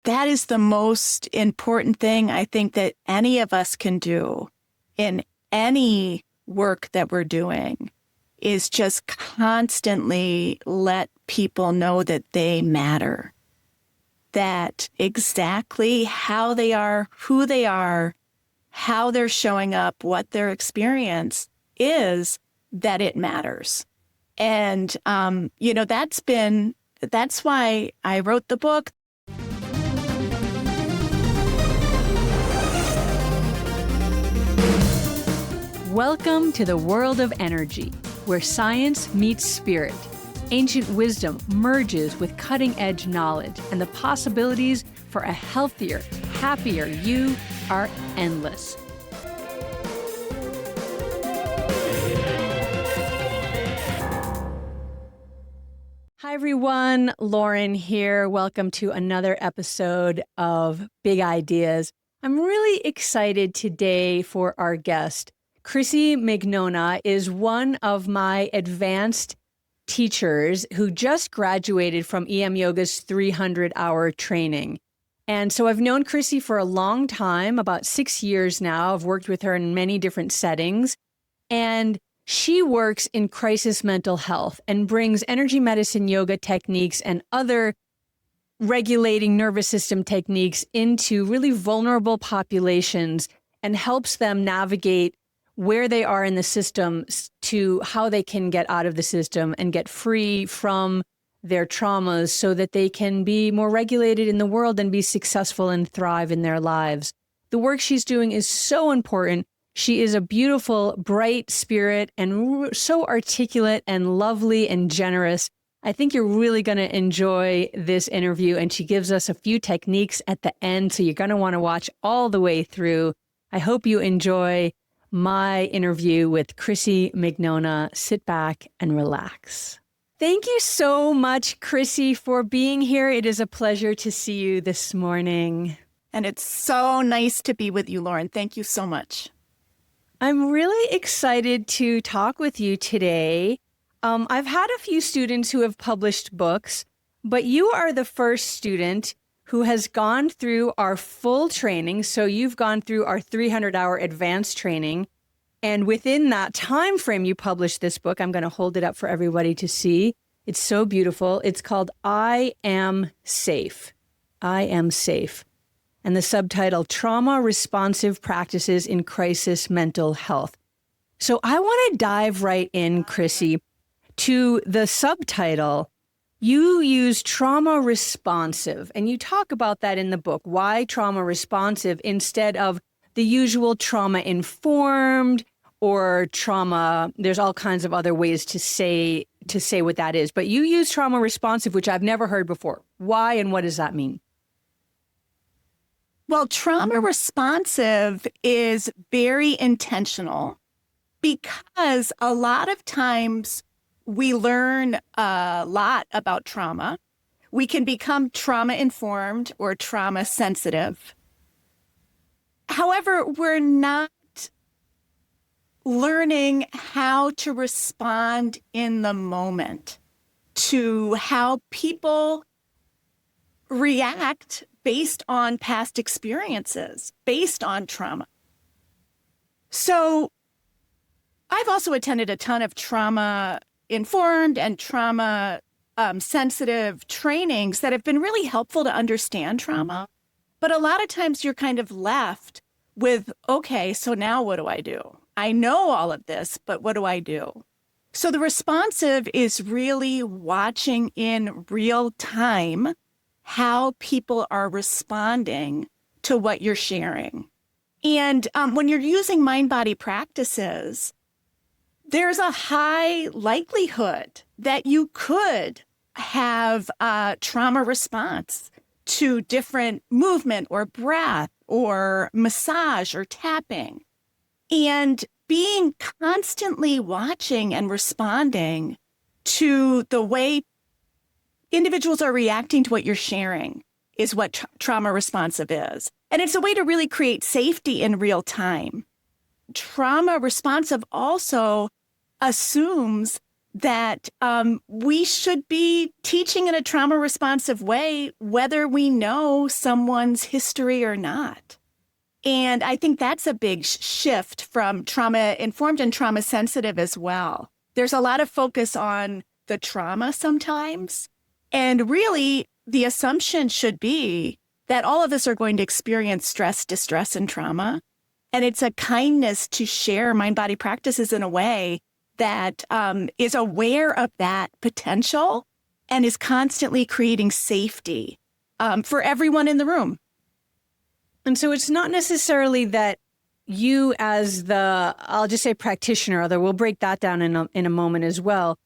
that is the most important thing I think that any of us can do in any work that we're doing, is just constantly let people know that they matter, that exactly how they are, who they are, how they're showing up, what their experience is, that it matters. And, that's why I wrote the book. Welcome to the world of energy, where science meets spirit. Ancient wisdom merges with cutting-edge knowledge, and the possibilities for a healthier, happier you are endless. Hi, everyone. Lauren here. Welcome to another episode of Big Ideas. I'm really excited today for our guest. Chrissy Mignona is one of my advanced teachers who just graduated from EMYoga's 300-hour training. And so I've known Chrissy for a long time, about 6 years now. I've worked with her in many different settings. And she works in crisis mental health and brings energy medicine, yoga techniques, and other regulating nervous system techniques into really vulnerable populations and helps them navigate where they are in the system to how they can get out of the system and get free from their traumas so that they can be more regulated in the world and be successful and thrive in their lives. The work she's doing is so important. She is a beautiful, bright spirit and so articulate and lovely and generous. I think you're really going to enjoy this interview, and she gives us a few techniques at the end, so you're going to want to watch all the way through. I hope you enjoy my interview with Chrissy Mignona. Sit back and relax. Thank you so much, Chrissy, for being here. It is a pleasure to see you this morning. And it's so nice to be with you, Lauren. Thank you so much. I'm really excited to talk with you today. I've had a few students who have published books, but you are the first student who has gone through our full training. So you've gone through our 300-hour advanced training. And within that time frame, you published this book. I'm going to hold it up for everybody to see. It's so beautiful. It's called I Am Safe. I Am Safe. And the subtitle, Trauma Responsive Practices in Crisis Mental Health. So I want to dive right in, Chrissy, to the subtitle. You use trauma responsive, and you talk about that in the book. Why trauma responsive instead of the usual trauma informed or trauma? There's all kinds of other ways to say what that is, but you use trauma responsive, which I've never heard before. Why, and what does that mean? Well, trauma responsive is very intentional because a lot of times we learn a lot about trauma. We can become trauma informed or trauma sensitive. However, we're not learning how to respond in the moment to how people react based on past experiences, based on trauma. So I've also attended a ton of trauma-informed and trauma-sensitive trainings that have been really helpful to understand trauma. But a lot of times you're kind of left with, okay, so now what do I do? I know all of this, but what do I do? So the responsive is really watching in real time how people are responding to what you're sharing. And when you're using mind-body practices, there's a high likelihood that you could have a trauma response to different movement or breath or massage or tapping. And being constantly watching and responding to the way individuals are reacting to what you're sharing is what trauma responsive is. And it's a way to really create safety in real time. Trauma responsive also assumes that we should be teaching in a trauma responsive way, whether we know someone's history or not. And I think that's a big shift from trauma informed and trauma sensitive as well. There's a lot of focus on the trauma sometimes. And really, the assumption should be that all of us are going to experience stress, distress, and trauma. And it's a kindness to share mind-body practices in a way that is aware of that potential and is constantly creating safety for everyone in the room. And so it's not necessarily that you as the, I'll just say practitioner, although we'll break that down in a moment as well,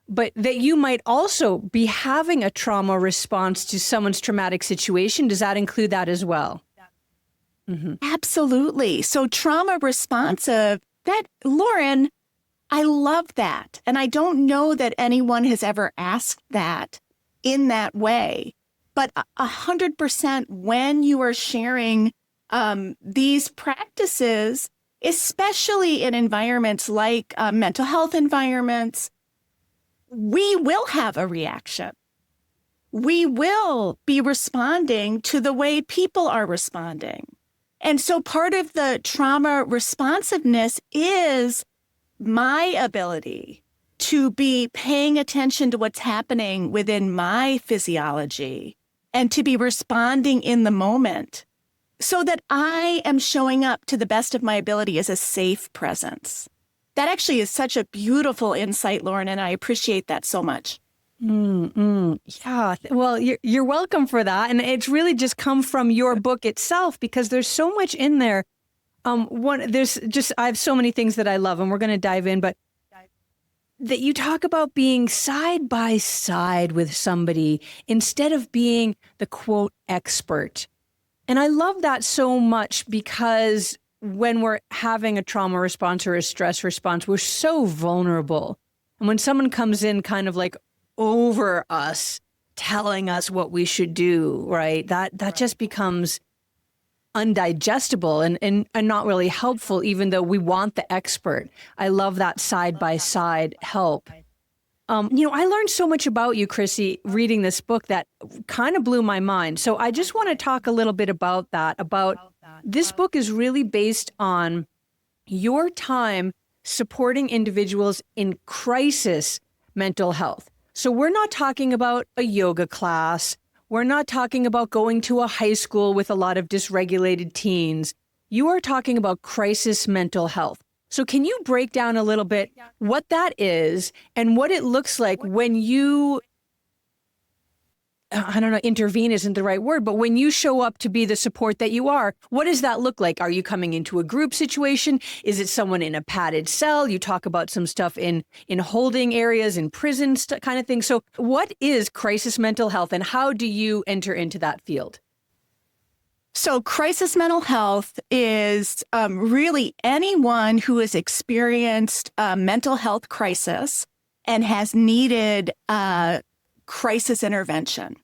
but that you might also be having a trauma response to someone's traumatic situation. Does that include that as well? Mm-hmm. Absolutely. So trauma responsive, Lauren, I love that. And I don't know that anyone has ever asked that in that way. But 100% when you are sharing these practices, especially in environments like mental health environments, we will have a reaction. We will be responding to the way people are responding. And so part of the trauma responsiveness is my ability to be paying attention to what's happening within my physiology and to be responding in the moment so that I am showing up to the best of my ability as a safe presence. That actually is such a beautiful insight, Lauren, and I appreciate that so much. Yeah, well, you're welcome for that. And it's really just come from your book itself because there's so much in there. I have so many things that I love and we're going to dive in, but that you talk about being side by side with somebody instead of being the quote expert. And I love that so much because when we're having a trauma response or a stress response, we're so vulnerable. And when someone comes in kind of like over us, telling us what we should do, right? That just becomes undigestible and not really helpful, even though we want the expert. I love that side-by-side help. I learned so much about you, Chrissy, reading this book that kind of blew my mind. So I just want to talk a little bit about that, this book is really based on your time supporting individuals in crisis mental health. So we're not talking about a yoga class. We're not talking about going to a high school with a lot of dysregulated teens. You are talking about crisis mental health. So can you break down a little bit what that is and what it looks like when you, I don't know, intervene isn't the right word, but when you show up to be the support that you are, what does that look like? Are you coming into a group situation? Is it someone in a padded cell? You talk about some stuff in holding areas, in prison kind of thing. So what is crisis mental health and how do you enter into that field? So crisis mental health is really anyone who has experienced a mental health crisis and has needed crisis intervention,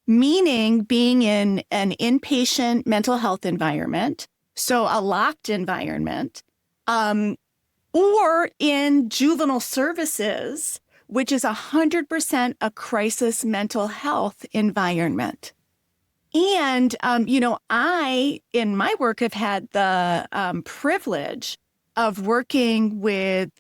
meaning being in an inpatient mental health environment, so a locked environment, or in juvenile services, which is 100% a crisis mental health environment. And, I, in my work, have had the privilege of working with,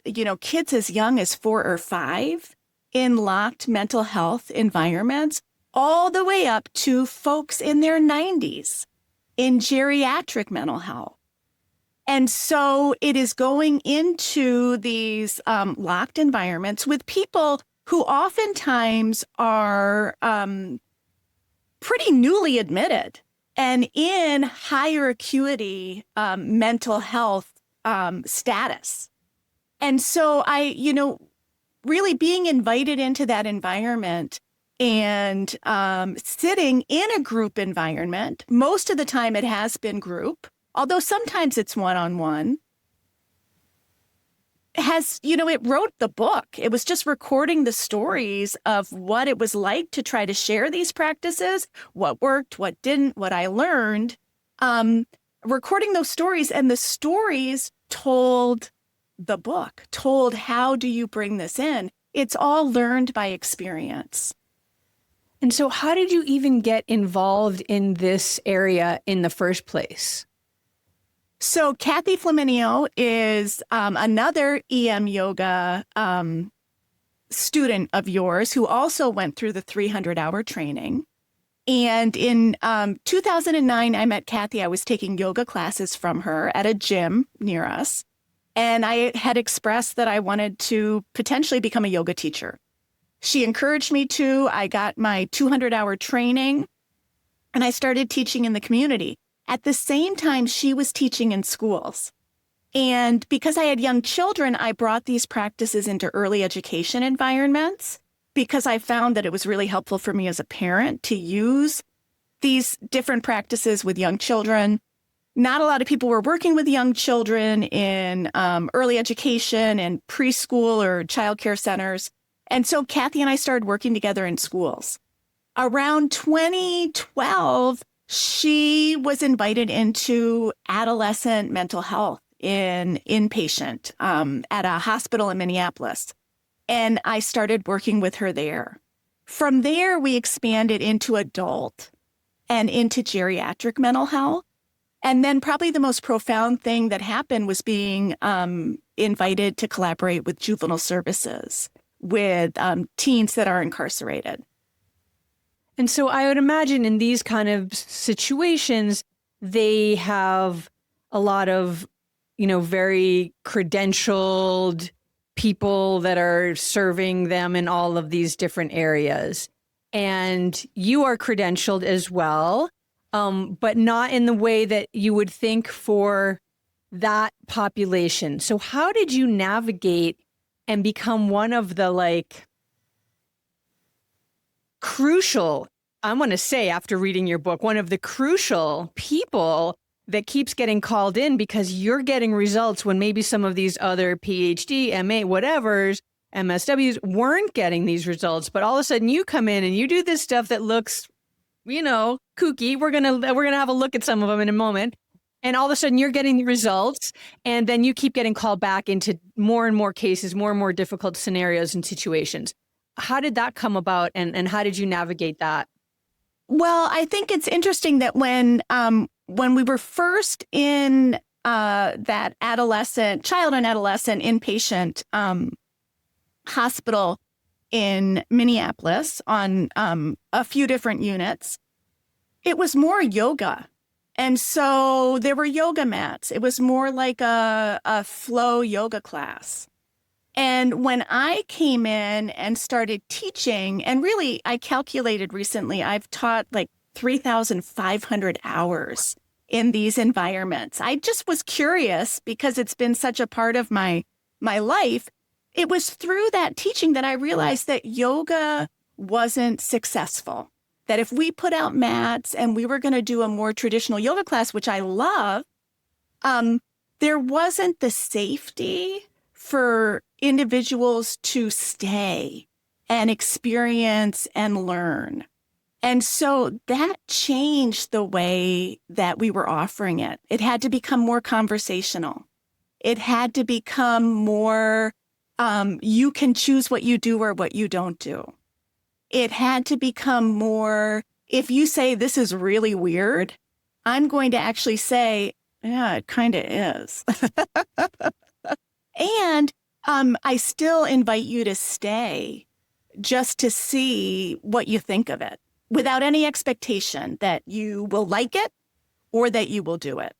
kids as young as 4 or 5 in locked mental health environments, all the way up to folks in their 90s in geriatric mental health. And so it is going into these locked environments with people who oftentimes are pretty newly admitted and in higher acuity mental health status. And so really being invited into that environment and sitting in a group environment, most of the time it has been group, although sometimes it's one-on-one, it wrote the book. It was just recording the stories of what it was like to try to share these practices, what worked, what didn't, what I learned, recording those stories. And the stories told the book, told how do you bring this in? It's all learned by experience. And so how did you even get involved in this area in the first place? So Kathy Flaminio is another EMYoga student of yours who also went through the 300-hour training. And in 2009, I met Kathy. I was taking yoga classes from her at a gym near us. And I had expressed that I wanted to potentially become a yoga teacher. She encouraged me to. I got my 200-hour training, and I started teaching in the community. At the same time, she was teaching in schools. And because I had young children, I brought these practices into early education environments because I found that it was really helpful for me as a parent to use these different practices with young children. Not a lot of people were working with young children in early education and preschool or childcare centers. And so Kathy and I started working together in schools. Around 2012, she was invited into adolescent mental health in inpatient at a hospital in Minneapolis. And I started working with her there. From there, we expanded into adult and into geriatric mental health. And then probably the most profound thing that happened was being invited to collaborate with juvenile services, with teens that are incarcerated. And so I would imagine in these kind of situations, they have a lot of, very credentialed people that are serving them in all of these different areas. And you are credentialed as well. But not in the way that you would think for that population. So how did you navigate and become one of the crucial, I'm going to say after reading your book, one of the crucial people that keeps getting called in because you're getting results when maybe some of these other PhD, MA, whatevers, MSWs weren't getting these results, but all of a sudden you come in and you do this stuff that looks kooky. We're gonna have a look at some of them in a moment. And all of a sudden you're getting the results, and then you keep getting called back into more and more cases, more and more difficult scenarios and situations. How did that come about, and how did you navigate that? Well, I think it's interesting that when we were first in that child and adolescent inpatient hospital in Minneapolis on a few different units, it was more yoga. And so there were yoga mats. It was more like a flow yoga class. And when I came in and started teaching, and really I calculated recently, I've taught like 3,500 hours in these environments. I just was curious because it's been such a part of my life. It was through that teaching that I realized that yoga wasn't successful. That if we put out mats and we were going to do a more traditional yoga class, which I love, there wasn't the safety for individuals to stay and experience and learn. And so that changed the way that we were offering it. It had to become more conversational. It had to become more you can choose what you do or what you don't do. It had to become more, if you say this is really weird, I'm going to actually say, yeah, it kind of is. And I still invite you to stay just to see what you think of it without any expectation that you will like it or that you will do it.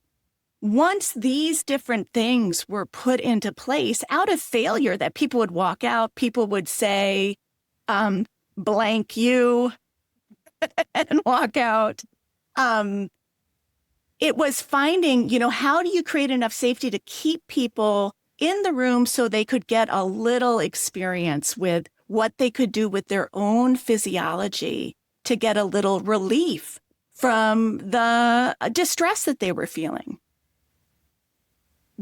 Once these different things were put into place out of failure, that people would walk out, people would say, blank you, and walk out. It was finding, how do you create enough safety to keep people in the room so they could get a little experience with what they could do with their own physiology to get a little relief from the distress that they were feeling.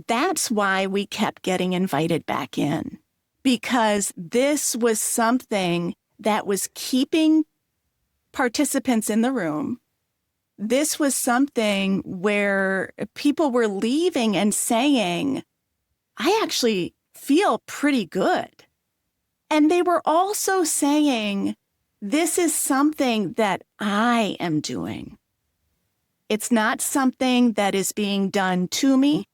That's why we kept getting invited back in, because this was something that was keeping participants in the room. This was something where people were leaving and saying, I actually feel pretty good. And they were also saying, this is something that I am doing. It's not something that is being done to me.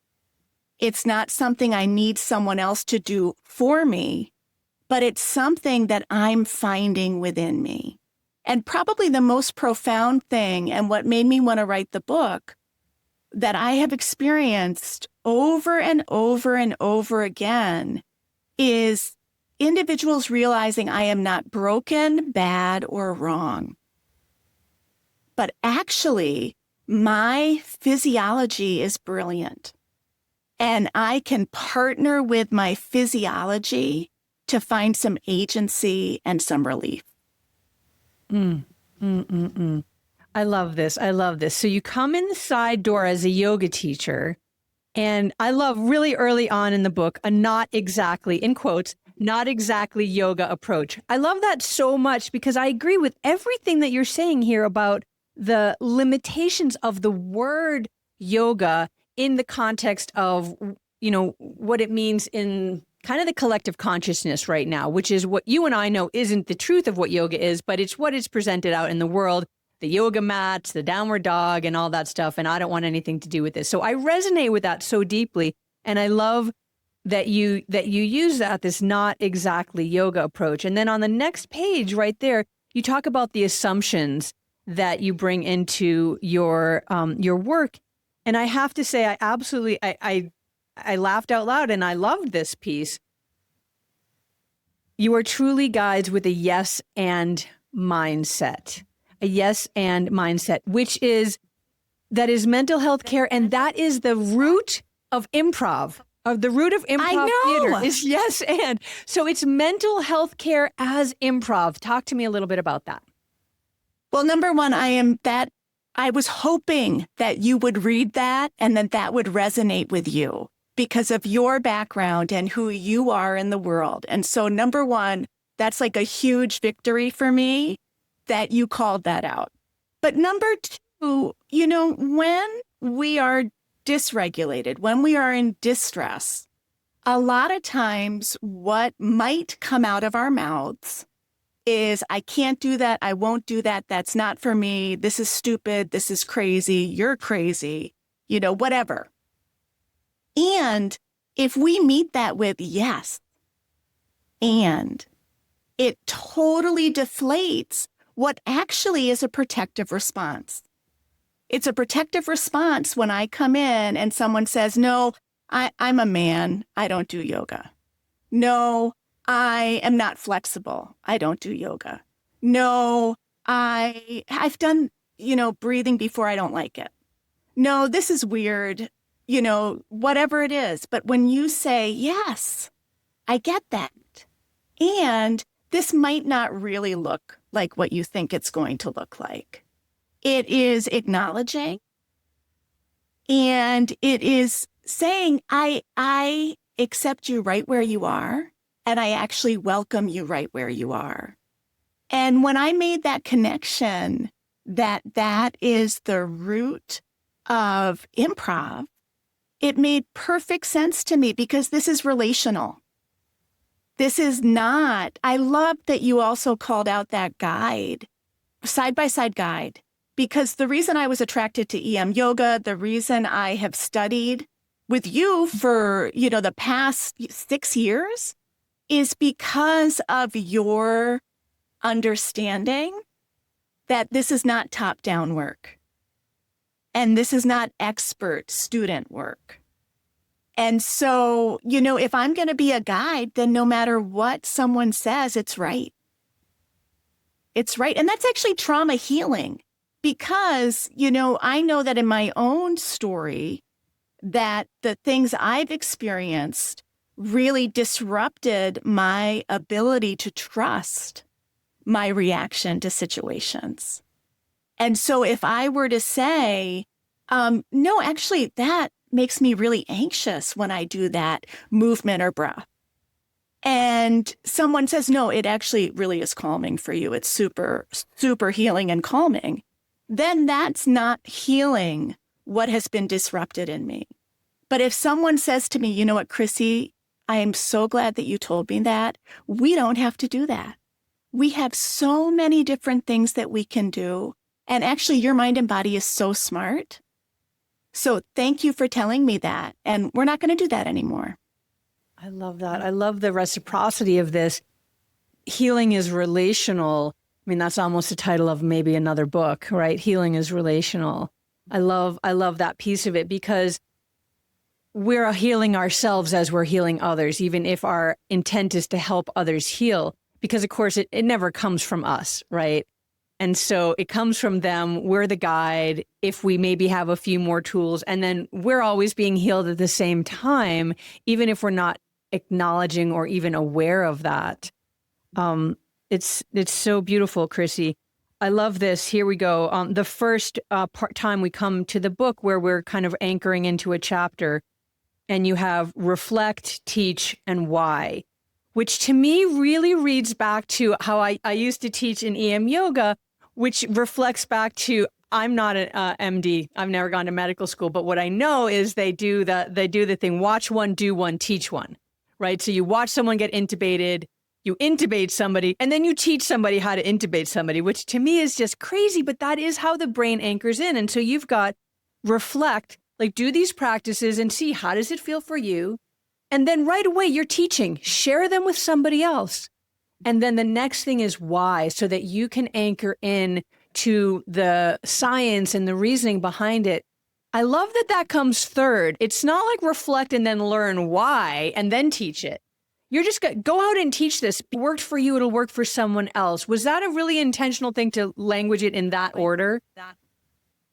It's not something I need someone else to do for me, but it's something that I'm finding within me. And probably the most profound thing, and what made me want to write the book, that I have experienced over and over and over again, is individuals realizing I am not broken, bad, or wrong. But actually, my physiology is brilliant. And I can partner with my physiology to find some agency and some relief. I love this. I love this. So you come in the side door as a yoga teacher, and I love really early on in the book, a not exactly, in quotes, not exactly yoga approach. I love that so much because I agree with everything that you're saying here about the limitations of the word yoga in the context of, you know, what it means in kind of the collective consciousness right now, which is what you and I know isn't the truth of what yoga is, but it's what is presented out in the world, the yoga mats, the downward dog, and all that stuff. And I don't want anything to do with this. So I resonate with that so deeply. And I love that you use this not exactly yoga approach. And then on the next page right there, you talk about the assumptions that you bring into your work. And I have to say, I laughed out loud and I loved this piece. You are truly guides with a yes and mindset, which is mental health care. And that is the root of improv. The root of improv theater is yes and. So it's mental health care as improv. Talk to me a little bit about that. Well, number one, I was hoping that you would read that and that would resonate with you because of your background and who you are in the world. And so number one, that's like a huge victory for me that you called that out. But number two, you know, when we are dysregulated, when we are in distress, a lot of times what might come out of our mouths is, I can't do that, I won't do that, that's not for me, this is stupid, this is crazy, you're crazy, you know, whatever. And if we meet that with yes, and it totally deflates what actually is a protective response. It's a protective response when I come in and someone says, no, I'm a man, I don't do yoga. No, I am not flexible, I don't do yoga. No, I've done, you know, breathing before, I don't like it. No, this is weird, you know, whatever it is. But when you say, yes, I get that. And this might not really look like what you think it's going to look like. It is acknowledging, and it is saying, I accept you right where you are, and I actually welcome you right where you are. And when I made that connection, that is the root of improv, it made perfect sense to me because this is relational. This is not, I love that you also called out that guide, side-by-side guide. Because the reason I was attracted to EMYoga, the reason I have studied with you for, you know, the past 6 years is because of your understanding that this is not top-down work. And this is not expert student work. And so, you know, if I'm going to be a guide, then no matter what someone says, it's right. It's right. And that's actually trauma healing. Because, you know, I know that in my own story that the things I've experienced really disrupted my ability to trust my reaction to situations. And so if I were to say, no, actually, that makes me really anxious when I do that movement or breath. And someone says, no, it actually really is calming for you. It's super, super healing and calming. Then that's not healing what has been disrupted in me. But if someone says to me, you know what, Chrissy, I am so glad that you told me that. We don't have to do that. We have so many different things that we can do. And actually, your mind and body is so smart. So thank you for telling me that. And we're not going to do that anymore. I love that. I love the reciprocity of this. Healing is relational. I mean, that's almost the title of maybe another book, right? Healing is relational. I love that piece of it, because we're healing ourselves as we're healing others, even if our intent is to help others heal, because of course it never comes from us, right? And so it comes from them. We're the guide. If we maybe have a few more tools, and then we're always being healed at the same time, even if we're not acknowledging or even aware of that. It's so beautiful, Chrissy. I love this. Here we go. The first time we come to the book where we're kind of anchoring into a chapter, and you have reflect, teach, and why, which to me really reads back to how I used to teach in EMYoga, which reflects back to, I'm not an MD. I've never gone to medical school, but what I know is they do the thing, watch one, do one, teach one, right? So you watch someone get intubated, you intubate somebody, and then you teach somebody how to intubate somebody, which to me is just crazy, but that is how the brain anchors in. And so you've got reflect, like do these practices and see, how does it feel for you? And then right away you're teaching, share them with somebody else. And then the next thing is why, so that you can anchor in to the science and the reasoning behind it. I love that comes third. It's not like reflect and then learn why and then teach it. You're just going to go out and teach this. It worked for you, it'll work for someone else. Was that a really intentional thing to language it in that order?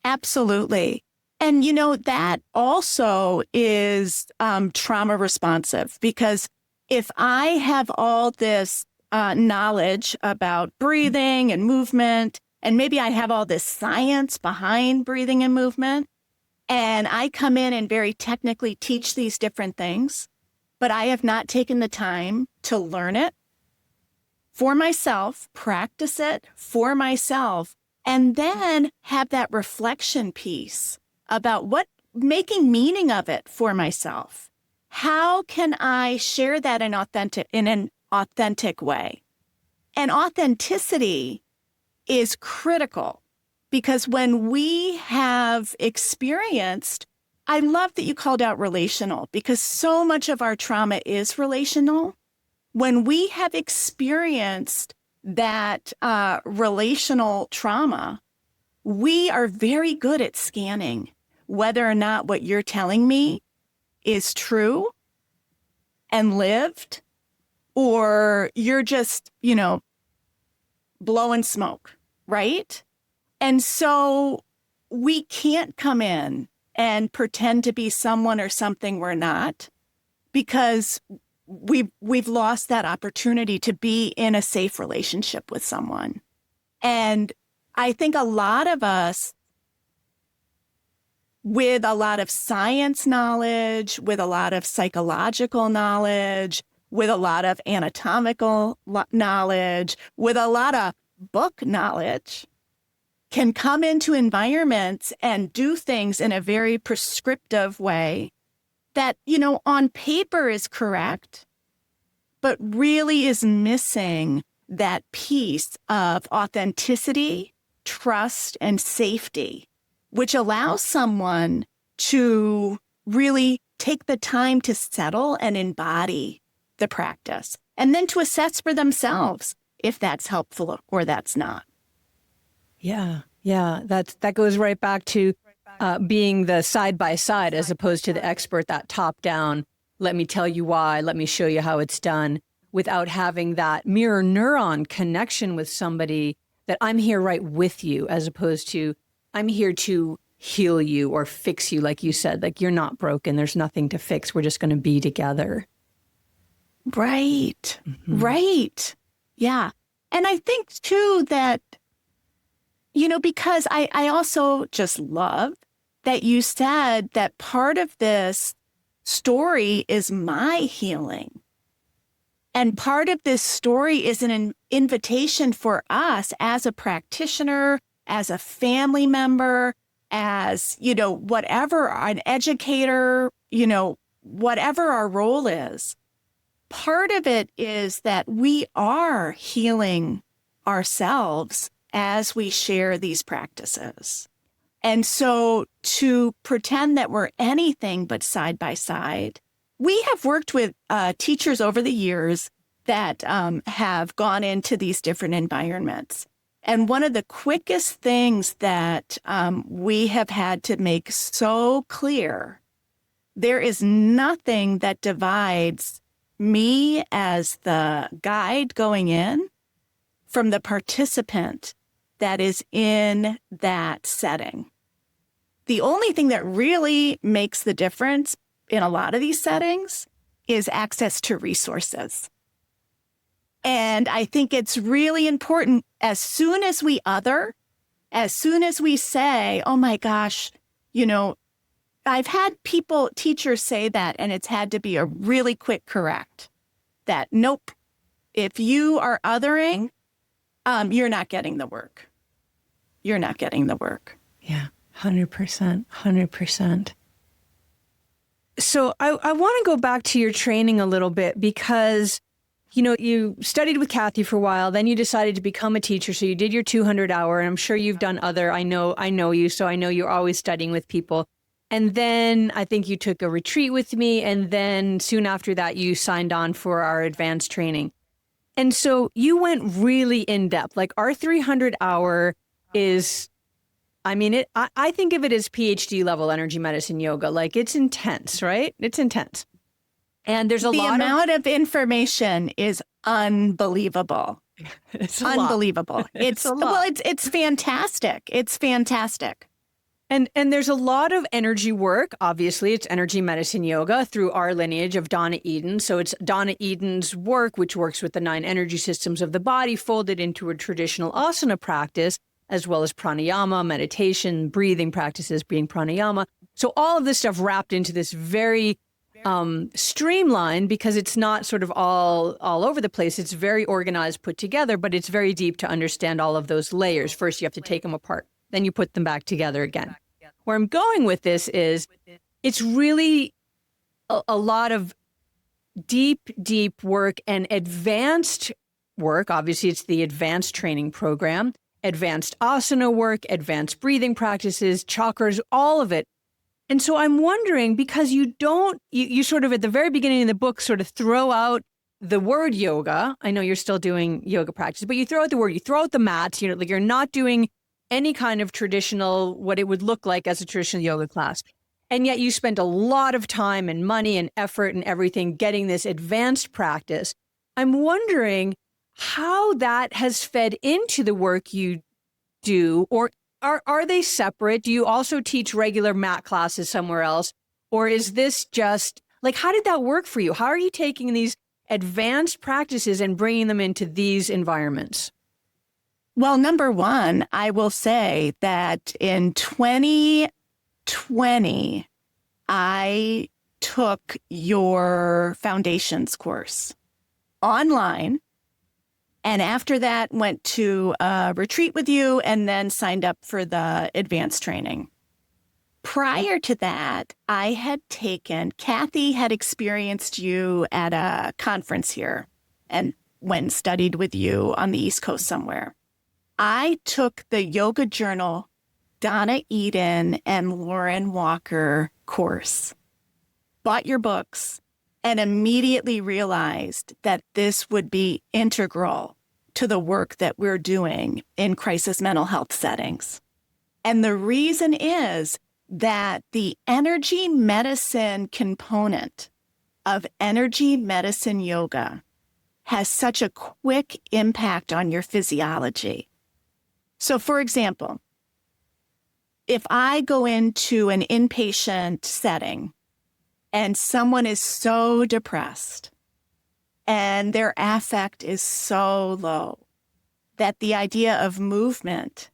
Absolutely. And, that also is trauma responsive, because if I have all this knowledge about breathing and movement, and maybe I have all this science behind breathing and movement, and I come in and very technically teach these different things, but I have not taken the time to learn it for myself, practice it for myself, and then have that reflection piece about making meaning of it for myself. How can I share that in an authentic way? And authenticity is critical, because when we have experienced, I love that you called out relational, because so much of our trauma is relational. When we have experienced that relational trauma, we are very good at scanning whether or not what you're telling me is true and lived, or you're just, blowing smoke, right? And so we can't come in and pretend to be someone or something we're not, because we've lost that opportunity to be in a safe relationship with someone. And I think a lot of us, with a lot of science knowledge, with a lot of psychological knowledge, with a lot of anatomical knowledge, with a lot of book knowledge, can come into environments and do things in a very prescriptive way that, on paper is correct, but really is missing that piece of authenticity, trust, and safety, which allows someone to really take the time to settle and embody the practice, and then to assess for themselves if that's helpful or that's not. Yeah. That goes right back to being the side by side as opposed to the expert, that top down. Let me tell you why. Let me show you how it's done, without having that mirror neuron connection with somebody, that I'm here right with you, as opposed to I'm here to heal you or fix you. Like you said, like you're not broken. There's nothing to fix. We're just going to be together. Right. Mm-hmm. Right. Yeah. And I think too that, because I also just love that you said that part of this story is my healing. And part of this story is an invitation for us as a practitioner, as a family member, as, whatever, an educator, whatever our role is, part of it is that we are healing ourselves as we share these practices. And so to pretend that we're anything but side by side, we have worked with teachers over the years that have gone into these different environments. And one of the quickest things that we have had to make so clear, there is nothing that divides me as the guide going in from the participant that is in that setting. The only thing that really makes the difference in a lot of these settings is access to resources. And I think it's really important as soon as we say, oh my gosh, I've had teachers say that, and it's had to be a really quick correct that, nope, if you are othering, you're not getting the work. You're not getting the work. Yeah, 100%, 100%. So I want to go back to your training a little bit because, you studied with Kathy for a while, then you decided to become a teacher. So you did your 200-hour, and I'm sure you've done other, I know you, so I know you're always studying with people. And then I think you took a retreat with me, and then soon after that, you signed on for our advanced training. And so you went really in depth. Like our 300-hour is, I think of it as PhD level energy medicine yoga. Like it's intense, right? It's intense. And there's the amount of information is unbelievable. It's unbelievable. It's fantastic. It's fantastic. And there's a lot of energy work. Obviously, it's energy medicine yoga through our lineage of Donna Eden. So it's Donna Eden's work, which works with the 9 energy systems of the body, folded into a traditional asana practice, as well as pranayama, meditation, breathing practices, being pranayama. So all of this stuff wrapped into this very streamlined, because it's not sort of all over the place. It's very organized, put together, but it's very deep to understand all of those layers. First, you have to take them apart. Then you put them back together again. Where I'm going with this is it's really a lot of deep work and advanced work. Obviously, it's the advanced training program, advanced asana work, advanced breathing practices, chakras, all of it. And so I'm wondering, because you sort of at the very beginning of the book sort of throw out the word yoga. I know you're still doing yoga practice, but you throw out the word, you throw out the mats, like you're not doing any kind of traditional, what it would look like as a traditional yoga class. And yet you spent a lot of time and money and effort and everything getting this advanced practice. I'm wondering how that has fed into the work you do, or are they separate? Do you also teach regular mat classes somewhere else? Or is this just, like, how did that work for you? How are you taking these advanced practices and bringing them into these environments? Well, number one, I will say that in 2020, I took your foundations course online. And after that, went to a retreat with you and then signed up for the advanced training. Prior to that, Kathy had experienced you at a conference here and went and studied with you on the East Coast somewhere. I took the Yoga Journal, Donna Eden, and Lauren Walker course, bought your books, and immediately realized that this would be integral to the work that we're doing in crisis mental health settings. And the reason is that the energy medicine component of energy medicine yoga has such a quick impact on your physiology. So, for example, if I go into an inpatient setting and someone is so depressed and their affect is so low that the idea of movement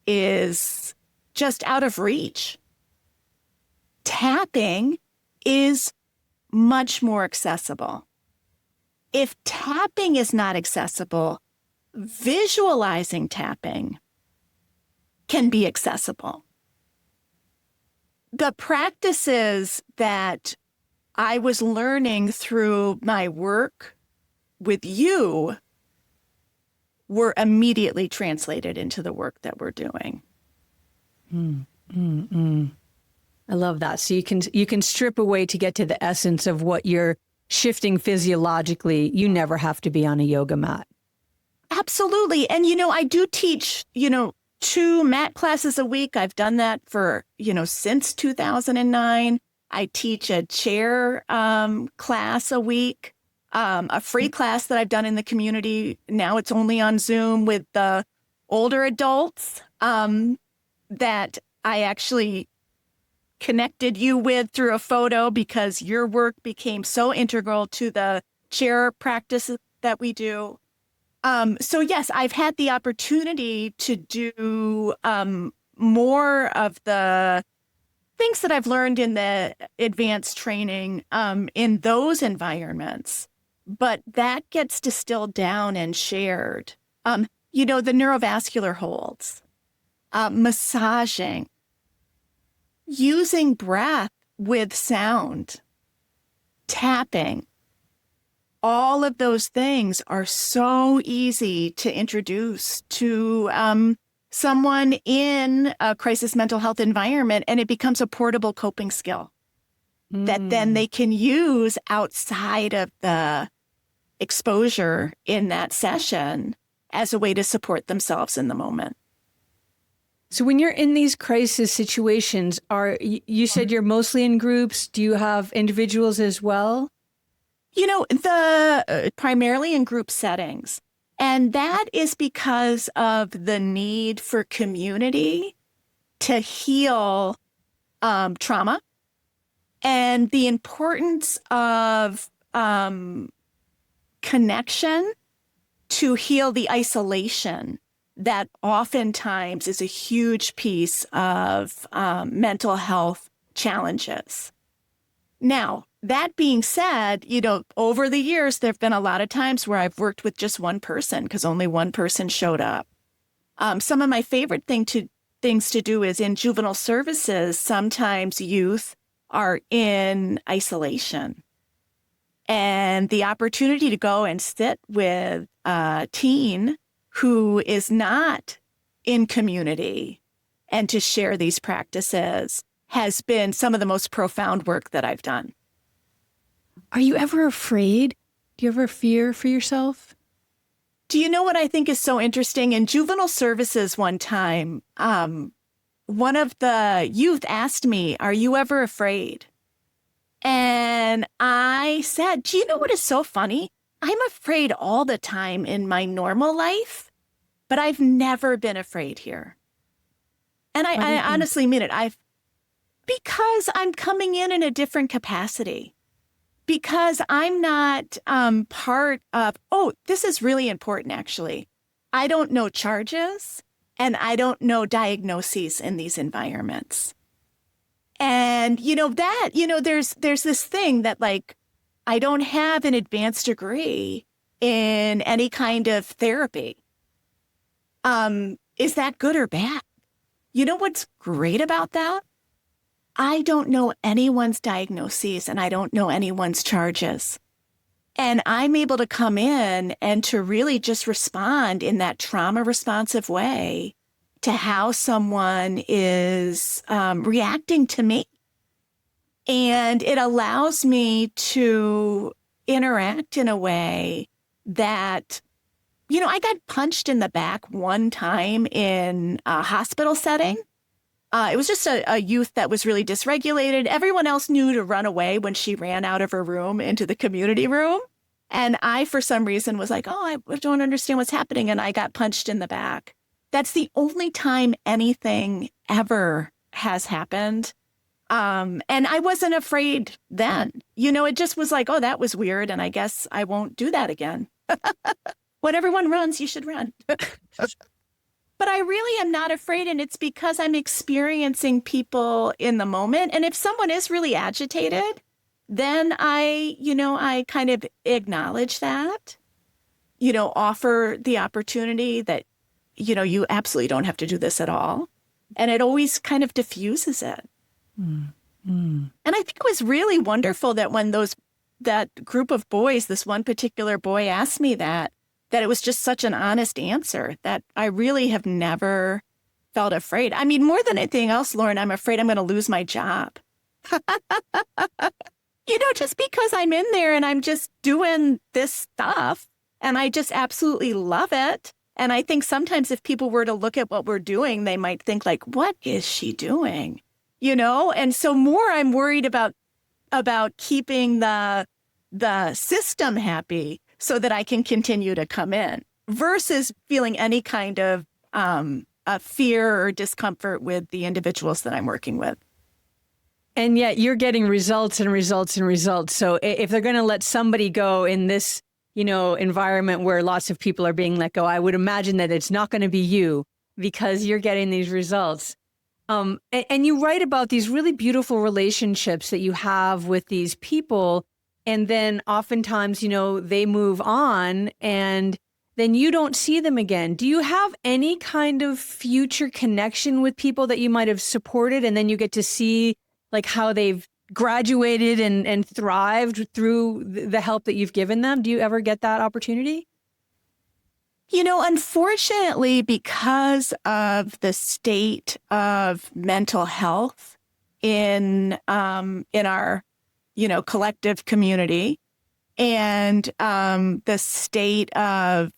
is just out of reach, tapping is much more accessible. If tapping is not accessible, visualizing tapping can be accessible. The practices that I was learning through my work with you were immediately translated into the work that we're doing. I love that. So you can strip away to get to the essence of what you're shifting physiologically. You never have to be on a yoga mat. Absolutely. And, I do teach, 2 mat classes a week. I've done that for, since 2009. I teach a chair class a week, a free class that I've done in the community. Now it's only on Zoom with the older adults that I actually connected you with through a photo because your work became so integral to the chair practice that we do. So yes, I've had the opportunity to do more of the things that I've learned in the advanced training in those environments, but that gets distilled down and shared. The neurovascular holds, massaging, using breath with sound, tapping. All of those things are so easy to introduce to someone in a crisis mental health environment, and it becomes a portable coping skill that then they can use outside of the exposure in that session as a way to support themselves in the moment. So when you're in these crisis situations, you said you're mostly in groups. Do you have individuals as well? Primarily in group settings. And that is because of the need for community to heal trauma and the importance of connection to heal the isolation that oftentimes is a huge piece of mental health challenges. Now, that being said, over the years, there have been a lot of times where I've worked with just one person because only one person showed up. Some of my favorite things to do is in juvenile services, sometimes youth are in isolation. And the opportunity to go and sit with a teen who is not in community and to share these practices has been some of the most profound work that I've done. Are you ever afraid? Do you ever fear for yourself? Do you know what I think is so interesting? In juvenile services one time, one of the youth asked me, "Are you ever afraid?" And I said, "Do you know what is so funny? I'm afraid all the time in my normal life, but I've never been afraid here." And I honestly mean it. Because I'm coming in a different capacity. Because I'm not part of, this is really important, actually. I don't know charges and I don't know diagnoses in these environments. And, there's this thing that I don't have an advanced degree in any kind of therapy. Is that good or bad? You know what's great about that? I don't know anyone's diagnoses and I don't know anyone's charges. And I'm able to come in and to really just respond in that trauma responsive way to how someone is reacting to me. And it allows me to interact in a way that, I got punched in the back one time in a hospital setting. It was just a youth that was really dysregulated. Everyone else knew to run away when she ran out of her room into the community room. And I, for some reason, was like, I don't understand what's happening. And I got punched in the back. That's the only time anything ever has happened. And I wasn't afraid then. It just was like, that was weird. And I guess I won't do that again. When everyone runs, you should run. But I really am not afraid, and it's because I'm experiencing people in the moment. And if someone is really agitated, then I kind of acknowledge that, offer the opportunity that, you absolutely don't have to do this at all. And it always kind of diffuses it. Mm. And I think it was really wonderful that when that group of boys, this one particular boy asked me that it was just such an honest answer that I really have never felt afraid. I mean, more than anything else, Lauren, I'm afraid I'm going to lose my job. Just because I'm in there and I'm just doing this stuff and I just absolutely love it. And I think sometimes if people were to look at what we're doing, they might think like, what is she doing? And so more I'm worried about keeping the system happy so that I can continue to come in versus feeling any kind of fear or discomfort with the individuals that I'm working with. And yet you're getting results and results and results. So if they're going to let somebody go in this, environment where lots of people are being let go, I would imagine that it's not going to be you because you're getting these results. And you write about these really beautiful relationships that you have with these people. And then oftentimes, they move on and then you don't see them again. Do you have any kind of future connection with people that you might have supported and then you get to see like how they've graduated and thrived through the help that you've given them? Do you ever get that opportunity? Unfortunately, because of the state of mental health in our, collective community and the state of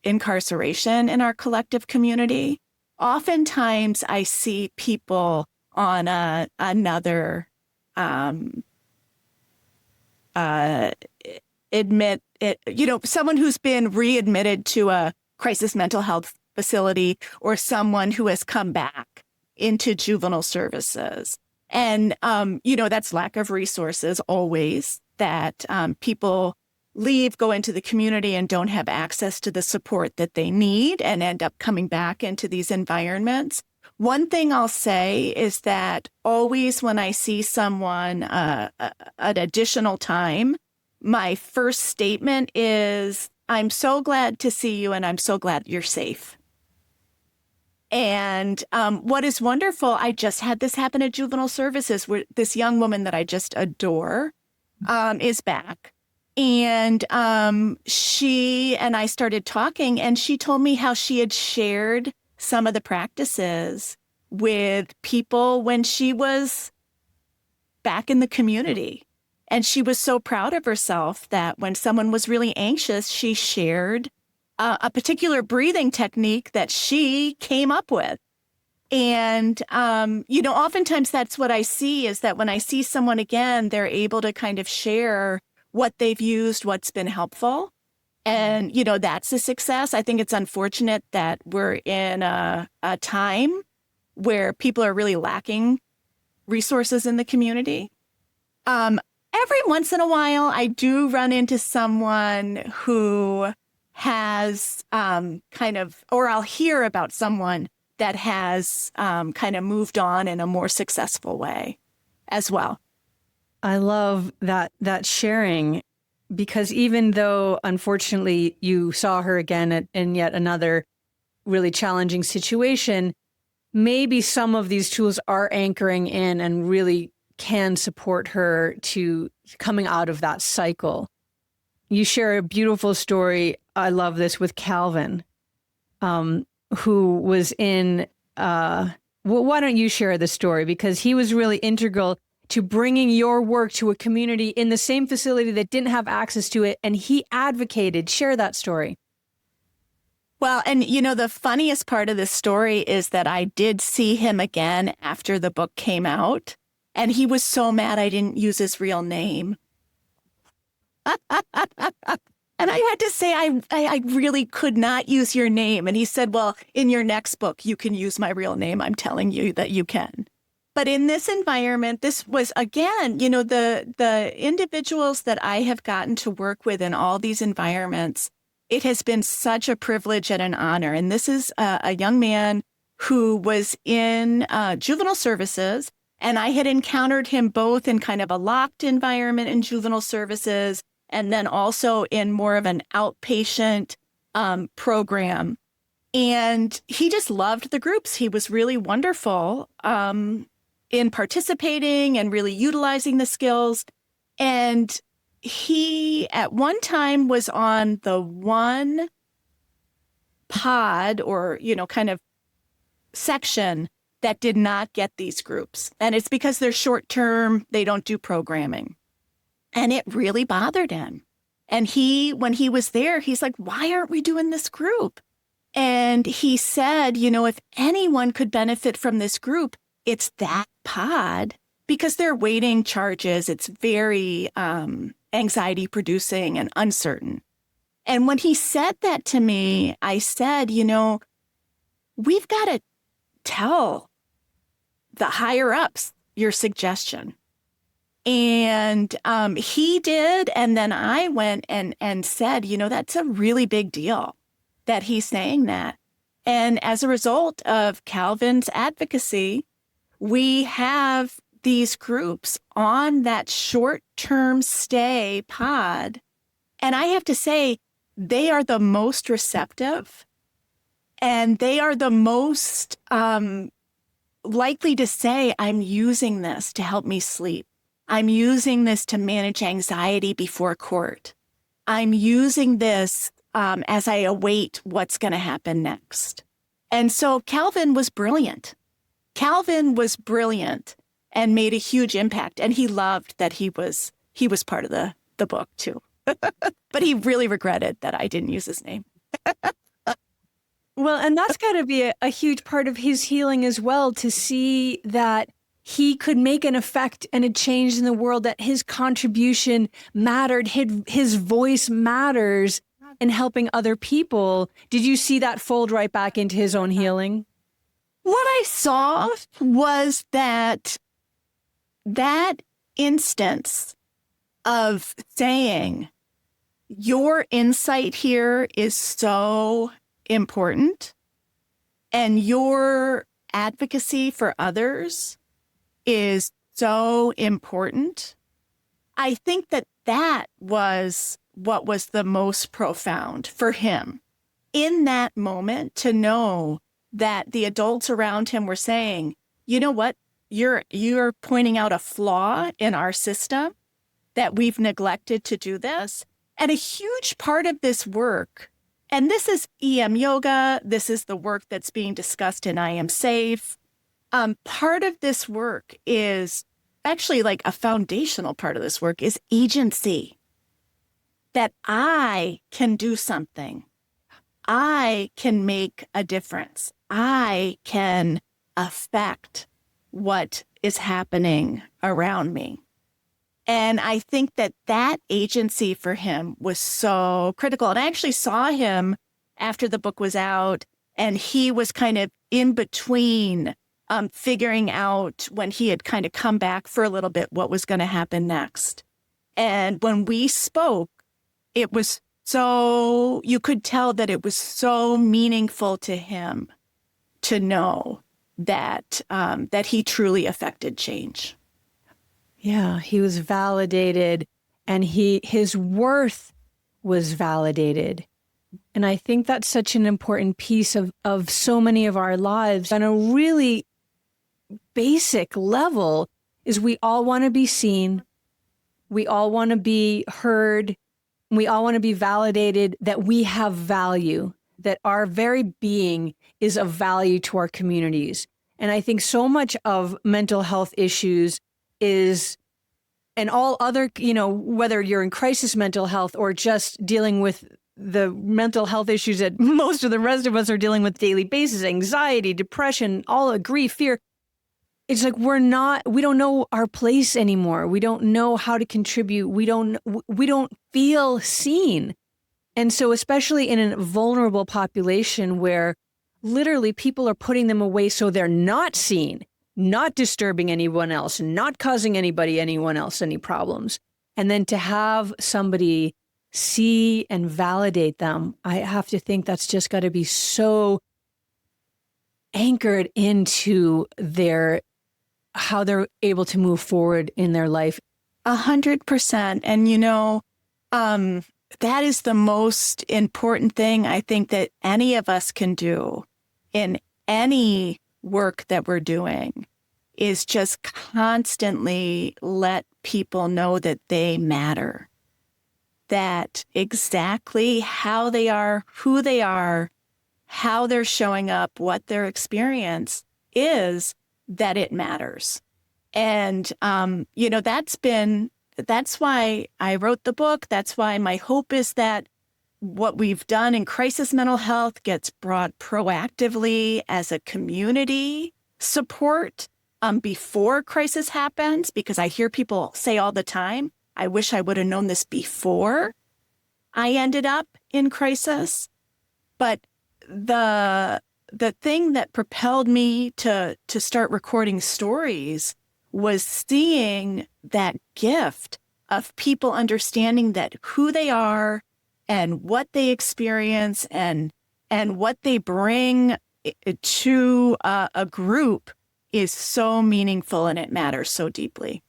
incarceration in our collective community, oftentimes I see people on another admit it, someone who's been readmitted to a crisis mental health facility or someone who has come back into juvenile services. And, that's lack of resources always that people leave, go into the community and don't have access to the support that they need and end up coming back into these environments. One thing I'll say is that always when I see someone an additional time, my first statement is, I'm so glad to see you and I'm so glad you're safe. And what is wonderful, I just had this happen at juvenile services where this young woman that I just adore is back. And she and I started talking and she told me how she had shared some of the practices with people when she was back in the community. And she was so proud of herself that when someone was really anxious, she shared a particular breathing technique that she came up with. And, oftentimes that's what I see is that when I see someone again, they're able to kind of share what they've used, what's been helpful. And, that's a success. I think it's unfortunate that we're in a time where people are really lacking resources in the community. Every once in a while, I do run into someone who has or I'll hear about someone that has kind of moved on in a more successful way as well. I love that sharing, because even though, unfortunately, you saw her again in yet another really challenging situation, maybe some of these tools are anchoring in and really can support her to coming out of that cycle. You share a beautiful story. I love this with Calvin, who was in, why don't you share the story? Because he was really integral to bringing your work to a community in the same facility that didn't have access to it. And he advocated. Share that story. Well, and the funniest part of this story is that I did see him again after the book came out. And he was so mad I didn't use his real name. And I had to say, I really could not use your name. And he said, well, in your next book, you can use my real name. I'm telling you that you can. But in this environment, this was, again, the individuals that I have gotten to work with in all these environments, it has been such a privilege and an honor. And this is a young man who was in juvenile services. And I had encountered him both in kind of a locked environment in juvenile services and then also in more of an outpatient program. And he just loved the groups. He was really wonderful. in participating and really utilizing the skills. And he at one time was on the one pod or, kind of section that did not get these groups. And it's because they're short term, they don't do programming. And it really bothered him. And when he was there, he's like, why aren't we doing this group? And he said, if anyone could benefit from this group, it's that pod, because they're waiting charges. It's very anxiety producing and uncertain. And when he said that to me, I said, we've got to tell the higher ups your suggestion. And he did. And then I went and said, that's a really big deal that he's saying that. And as a result of Calvin's advocacy, we have these groups on that short-term stay pod. And I have to say, they are the most receptive, and they are the most likely to say, I'm using this to help me sleep. I'm using this to manage anxiety before court. I'm using this as I await what's going to happen next. And so Calvin was brilliant. Calvin was brilliant and made a huge impact. And he loved that he was part of the book too. But he really regretted that I didn't use his name. Well, and that's got to be a huge part of his healing as well, to see that he could make an effect and a change in the world, that his contribution mattered, his voice matters in helping other people. Did you see that fold right back into his own healing? What I saw was that instance of saying, your insight here is so important, and your advocacy for others is so important. I think that was what was the most profound for him in that moment, to know that the adults around him were saying, you know what, you're pointing out a flaw in our system, that we've neglected to do this. And a huge part of this work, and this is EMYoga, this is the work that's being discussed in I Am Safe. Part of this work is actually, like, a foundational part of this work is agency. That I can do something. I can make a difference. I can affect what is happening around me. And I think that agency for him was so critical. And I actually saw him after the book was out, and he was kind of in between figuring out, when he had kind of come back for a little bit, what was going to happen next. And when we spoke, it was so, you could tell that it was so meaningful to him to know that that he truly affected change. Yeah, he was validated, and his worth was validated. And I think that's such an important piece of so many of our lives. On a really basic level, is we all want to be seen. We all want to be heard. We all want to be validated, that we have value, that our very being is of value to our communities. And I think so much of mental health issues is, and all other, whether you're in crisis mental health or just dealing with the mental health issues that most of the rest of us are dealing with daily basis, anxiety, depression, all the grief, fear. It's like we don't know our place anymore. We don't know how to contribute. We don't feel seen. And so especially in a vulnerable population where literally people are putting them away so they're not seen, not disturbing anyone else, not causing anyone else any problems. And then to have somebody see and validate them, I have to think that's just got to be so anchored into how they're able to move forward in their life. 100%. And, that is the most important thing I think that any of us can do in any work that we're doing, is just constantly let people know that they matter, that exactly how they are, who they are, how they're showing up, what their experience is, that it matters. And, that's why I wrote the book. That's why my hope is that what we've done in crisis mental health gets brought proactively as a community support before crisis happens, because I hear people say all the time, I wish I would have known this before I ended up in crisis. But the thing that propelled me to start recording stories was seeing that gift of people understanding that who they are and what they experience and what they bring to a group is so meaningful, and it matters so deeply.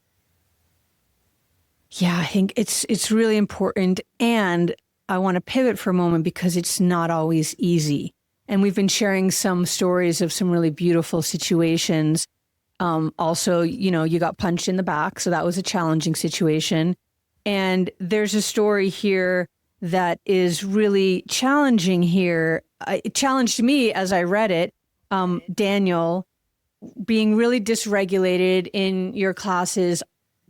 Yeah, I think it's really important. And I want to pivot for a moment because it's not always easy. And we've been sharing some stories of some really beautiful situations. Also, you got punched in the back, so that was a challenging situation. And there's a story here that is really challenging here. It challenged me as I read it. Daniel, being really dysregulated in your classes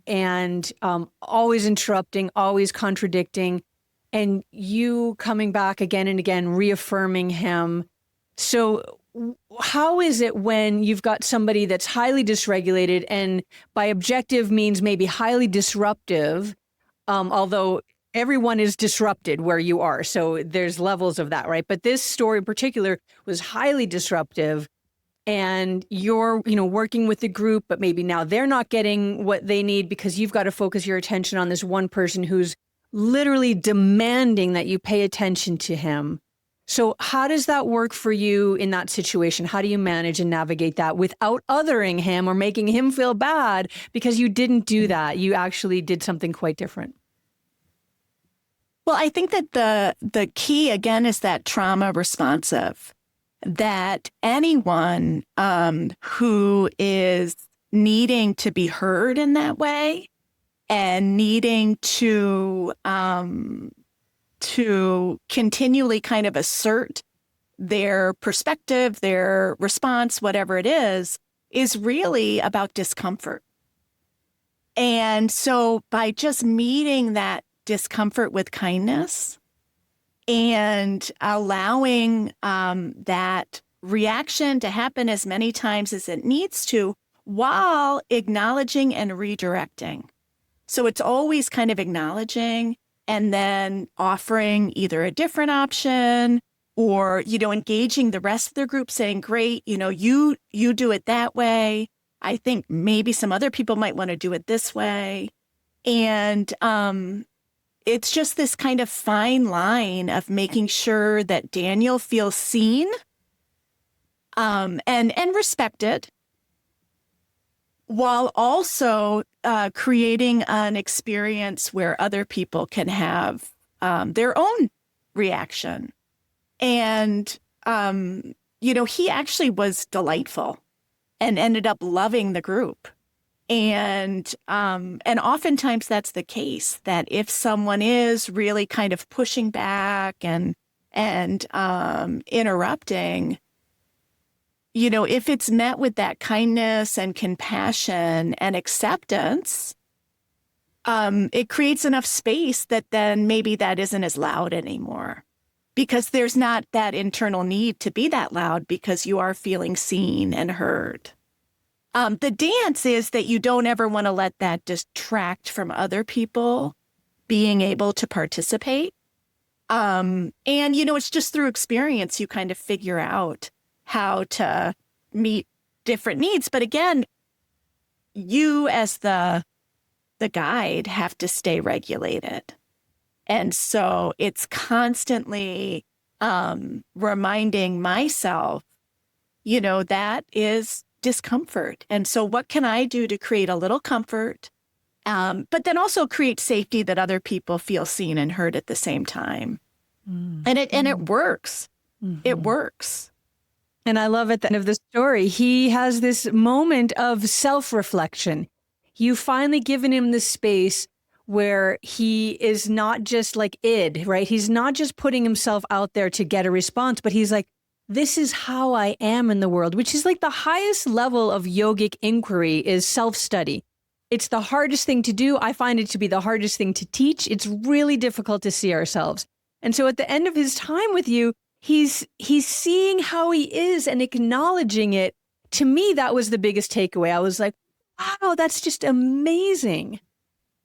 and always interrupting, always contradicting, and you coming back again and again, reaffirming him. So how is it when you've got somebody that's highly dysregulated, and by objective means maybe highly disruptive, although everyone is disrupted where you are, so there's levels of that, right? But this story in particular was highly disruptive, and you're, working with the group, but maybe now they're not getting what they need because you've got to focus your attention on this one person who's literally demanding that you pay attention to him. So how does that work for you in that situation? How do you manage and navigate that without othering him or making him feel bad because you didn't do that? You actually did something quite different. Well, I think that the key, again, is that trauma responsive, that anyone who is needing to be heard in that way and needing to continually kind of assert their perspective, their response, whatever it is really about discomfort. And so by just meeting that discomfort with kindness and allowing that reaction to happen as many times as it needs to, while acknowledging and redirecting. So it's always kind of acknowledging and then offering either a different option or, engaging the rest of the group, saying, great, you do it that way. I think maybe some other people might want to do it this way. And it's just this kind of fine line of making sure that Daniel feels seen and respected, while also creating an experience where other people can have their own reaction. And, he actually was delightful and ended up loving the group. And oftentimes that's the case, that if someone is really kind of pushing back and interrupting, if it's met with that kindness and compassion and acceptance, it creates enough space that then maybe that isn't as loud anymore, because there's not that internal need to be that loud because you are feeling seen and heard. The dance is that you don't ever want to let that distract from other people being able to participate. And, it's just through experience you kind of figure out how to meet different needs. But again, you as the guide have to stay regulated. And so it's constantly reminding myself, that is discomfort. And so what can I do to create a little comfort, but then also create safety that other people feel seen and heard at the same time? And it works. Mm-hmm. It works. And I love at the end of the story, he has this moment of self-reflection. You've finally given him the space where he is not just like id, right? He's not just putting himself out there to get a response, but he's like, this is how I am in the world, which is like the highest level of yogic inquiry is self-study. It's the hardest thing to do. I find it to be the hardest thing to teach. It's really difficult to see ourselves. And so at the end of his time with you, he's seeing how he is and acknowledging it. To me, that was the biggest takeaway. I was like, wow, that's just amazing.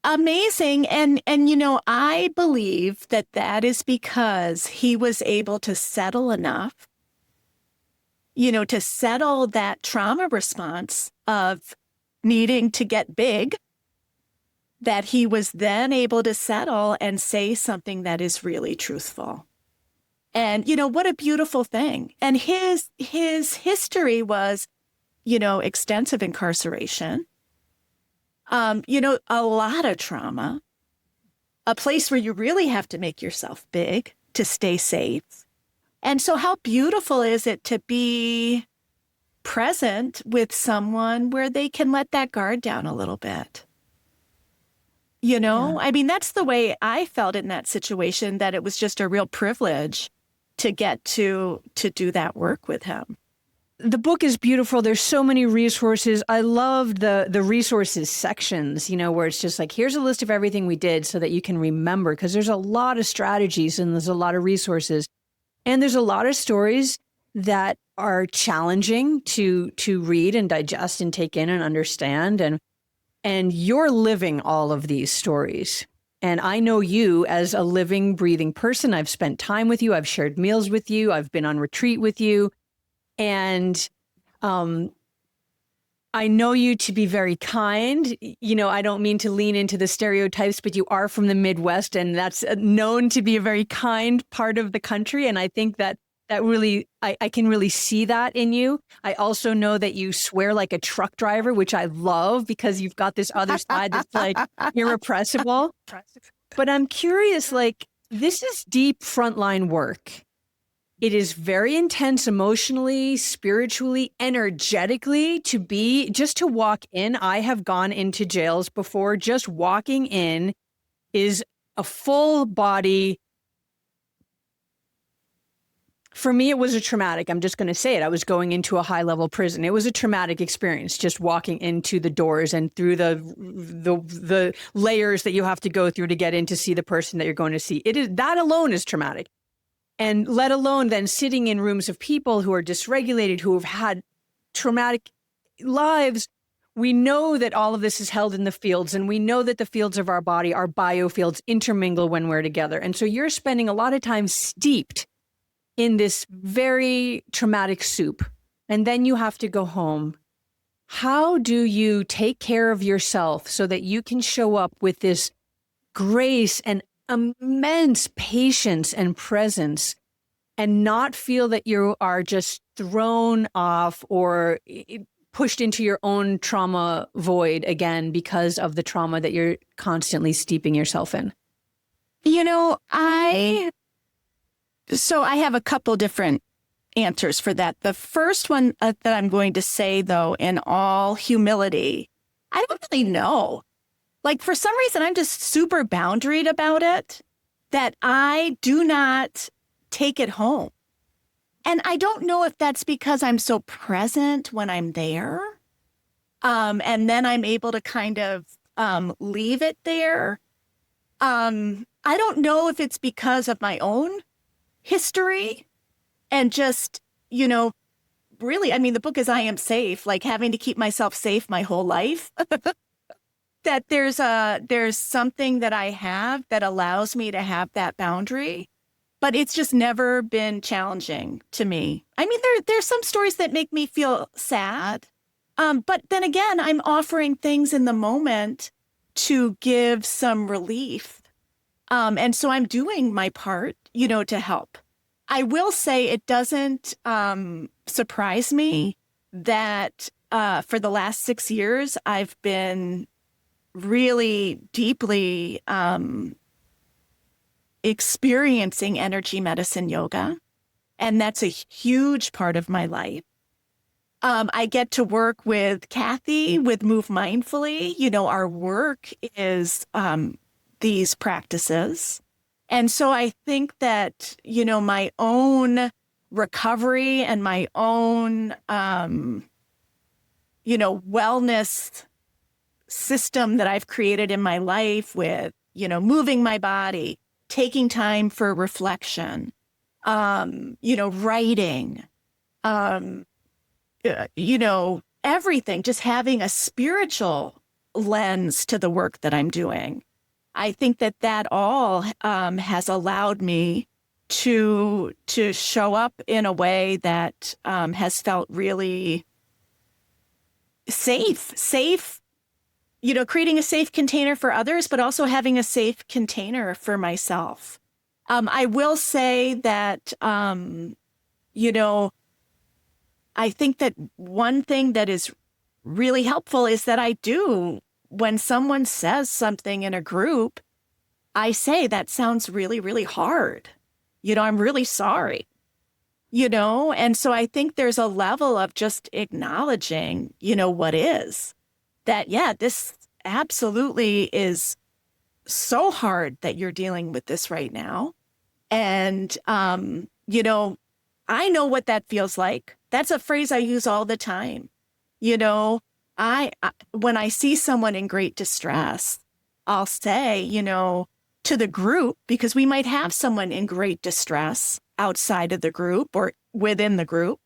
Amazing. And I believe that that is because he was able to settle enough, to settle that trauma response of needing to get big, that he was then able to settle and say something that is really truthful. And, what a beautiful thing. And his history was, extensive incarceration, a lot of trauma, a place where you really have to make yourself big to stay safe. And so how beautiful is it to be present with someone where they can let that guard down a little bit? Yeah. I mean, that's the way I felt in that situation, that it was just a real privilege to get to do that work with him. The book is beautiful. There's so many resources. I loved the resources sections, where it's just like, here's a list of everything we did so that you can remember, because there's a lot of strategies and there's a lot of resources. And there's a lot of stories that are challenging to read and digest and take in and understand. And you're living all of these stories. And I know you as a living, breathing person. I've spent time with you. I've shared meals with you. I've been on retreat with you. And I know you to be very kind. I don't mean to lean into the stereotypes, but you are from the Midwest, and that's known to be a very kind part of the country. And I think that really, I can really see that in you. I also know that you swear like a truck driver, which I love, because you've got this other side that's like irrepressible. But I'm curious, like, this is deep frontline work. It is very intense emotionally, spiritually, energetically just to walk in. I have gone into jails before. Just walking in is a full body. For me, it was a traumatic. I'm just going to say it. I was going into a high level prison. It was a traumatic experience, just walking into the doors and through the layers that you have to go through to get in to see the person that you're going to see. That alone is traumatic. And let alone then sitting in rooms of people who are dysregulated, who have had traumatic lives. We know that all of this is held in the fields, and we know that the fields of our body, our biofields, intermingle when we're together. And so you're spending a lot of time steeped in this very traumatic soup, and then you have to go home. How do you take care of yourself so that you can show up with this grace and immense patience and presence, and not feel that you are just thrown off or pushed into your own trauma void again because of the trauma that you're constantly steeping yourself in? I have a couple different answers for that. The first one that I'm going to say, though, in all humility, I don't really know. Like, for some reason, I'm just super boundaried about it, that I do not take it home. And I don't know if that's because I'm so present when I'm there. And then I'm able to kind of leave it there. I don't know if it's because of my own history and just, really, I mean, the book is I Am Safe, like having to keep myself safe my whole life. That there's something that I have that allows me to have that boundary, but it's just never been challenging to me. I mean, there's some stories that make me feel sad, but then again, I'm offering things in the moment to give some relief, and so I'm doing my part, to help. I will say it doesn't surprise me that for the last 6 years I've been really deeply experiencing energy medicine yoga. And that's a huge part of my life. I get to work with Kathy with Move Mindfully. Our work is these practices. And so I think that, my own recovery and my own, wellness system that I've created in my life with, moving my body, taking time for reflection, writing, everything, just having a spiritual lens to the work that I'm doing. I think that all has allowed me to show up in a way that has felt really safe, creating a safe container for others, but also having a safe container for myself. I will say that, I think that one thing that is really helpful is that when someone says something in a group, I say, that sounds really, really hard. I'm really sorry, and so I think there's a level of just acknowledging, what is that. Yeah, this absolutely is so hard that you're dealing with this right now. And, I know what that feels like. That's a phrase I use all the time. When I see someone in great distress, I'll say, to the group, because we might have someone in great distress outside of the group or within the group.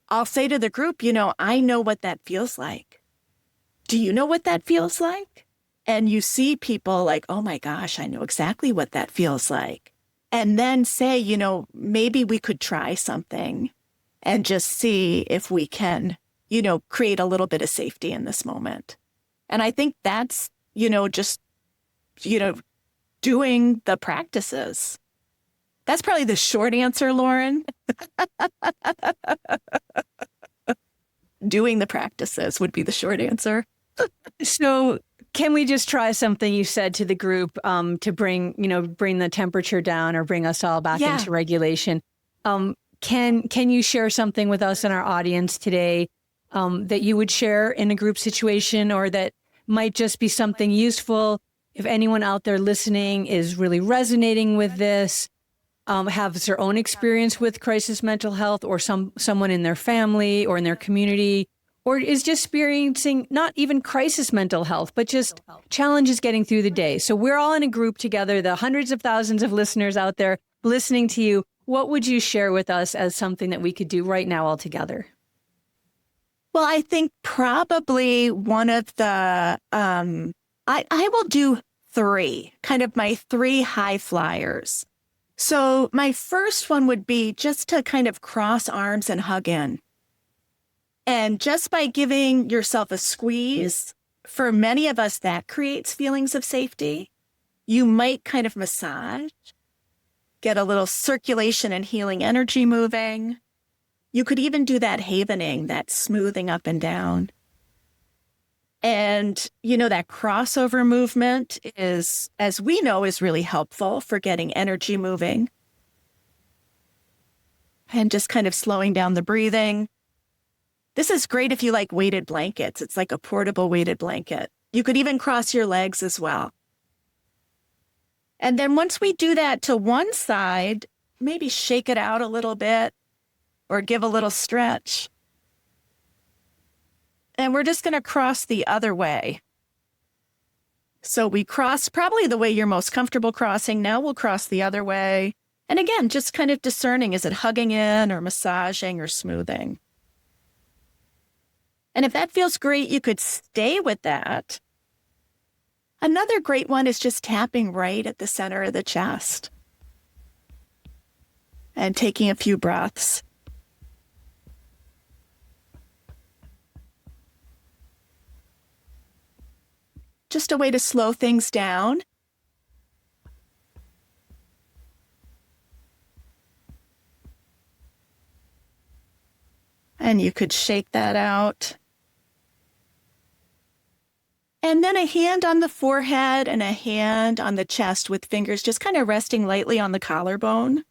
I'll say to the group, I know what that feels like. Do you know what that feels like? And you see people like, oh my gosh, I know exactly what that feels like. And then say, maybe we could try something and just see if we can, create a little bit of safety in this moment. And I think that's, just, doing the practices. That's probably the short answer, Lauren. Doing the practices would be the short answer. So can we just try something you said to the group to bring the temperature down or bring us all back into regulation? Can you share something with us and our audience today that you would share in a group situation, or that might just be something useful if anyone out there listening is really resonating with this, has their own experience with crisis mental health, or someone in their family or in their community, or is just experiencing not even crisis mental health, but just challenges getting through the day. So we're all in a group together, the hundreds of thousands of listeners out there listening to you. What would you share with us as something that we could do right now all together? Well, I think probably one of the, I will do three, kind of my three high flyers. So my first one would be just to kind of cross arms and hug in. And just by giving yourself a squeeze, for many of us, that creates feelings of safety. You might kind of massage, get a little circulation and healing energy moving. You could even do that havening, that smoothing up and down. And, that crossover movement is, as we know, is really helpful for getting energy moving and just kind of slowing down the breathing. This is great if you like weighted blankets. It's like a portable weighted blanket. You could even cross your legs as well. And then once we do that to one side, maybe shake it out a little bit or give a little stretch. And we're just going to cross the other way. So we cross probably the way you're most comfortable crossing. Now we'll cross the other way. And again, just kind of discerning, is it hugging in or massaging or smoothing? And if that feels great, you could stay with that. Another great one is just tapping right at the center of the chest and taking a few breaths. Just a way to slow things down. And you could shake that out. And then a hand on the forehead and a hand on the chest with fingers just kind of resting lightly on the collarbone.